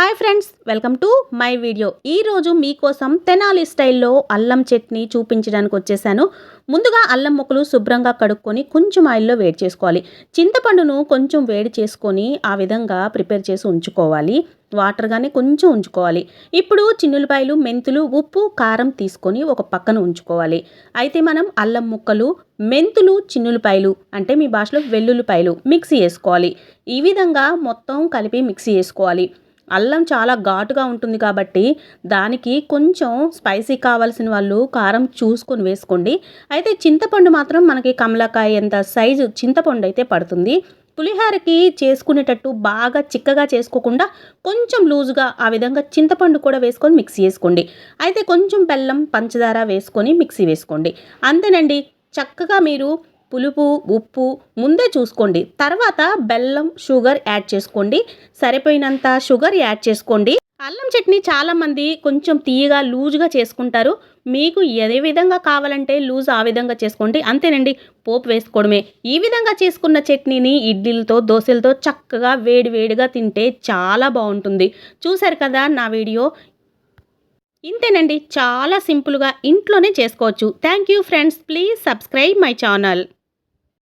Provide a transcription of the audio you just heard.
Hi friends, welcome to my video. ఈరోజు మీకోసం తెనాలి స్టైల్లో అల్లం చట్నీ చూపించడానికి వచ్చేసాను. ముందుగా అల్లం ముక్కలు శుభ్రంగా కడుక్కొని కొంచెం ఆయిల్లో వేడి చేసుకోవాలి. చింతపండును కొంచెం వేడి చేసుకొని ఆ విధంగా ప్రిపేర్ చేసి ఉంచుకోవాలి. వాటర్గానే కొంచెం ఉంచుకోవాలి. ఇప్పుడు చిన్నులపాయలు, మెంతులు, ఉప్పు, కారం తీసుకొని ఒక పక్కన ఉంచుకోవాలి. అయితే మనం అల్లం ముక్కలు, మెంతులు, చిన్నులపాయలు అంటే మీ భాషలో వెల్లుల్లిపాయలు మిక్సీ వేసుకోవాలి. ఈ విధంగా మొత్తం కలిపి మిక్సీ వేసుకోవాలి. అల్లం చాలా ఘాటుగా ఉంటుంది కాబట్టి దానికి కొంచెం స్పైసీ కావాల్సిన వాళ్ళు కారం చూసుకొని వేసుకోండి. అయితే చింతపండు మాత్రం మనకి కమలకాయ ఎంత సైజు చింతపండు అయితే పడుతుంది. పులిహోరకి చేసుకునేటట్టు బాగా చిక్కగా చేసుకోకుండా కొంచెం లూజుగా ఆ విధంగా చింతపండు కూడా వేసుకొని మిక్సీ వేసుకోండి. అయితే కొంచెం బెల్లం, పంచదార వేసుకొని మిక్సీ వేసుకోండి. అంతేనండి. చక్కగా మీరు పులుపు, ఉప్పు ముందే చూసుకోండి. తర్వాత బెల్లం, షుగర్ యాడ్ చేసుకోండి. సరిపోయినంత షుగర్ యాడ్ చేసుకోండి. అల్లం చట్నీ చాలామంది కొంచెం తీయగా లూజుగా చేసుకుంటారు. మీకు ఏ విధంగా కావాలంటే లూజ్ ఆ విధంగా చేసుకోండి. అంతేనండి, పోపు వేసుకోవడమే. ఈ విధంగా చేసుకున్న చట్నీని ఇడ్లీలతో, దోశలతో చక్కగా వేడి వేడిగా తింటే చాలా బాగుంటుంది. చూశారు కదా నా వీడియో. ఇంతేనండి, చాలా సింపుల్గా ఇంట్లోనే చేసుకోవచ్చు. Thank you friends. Please subscribe my channel.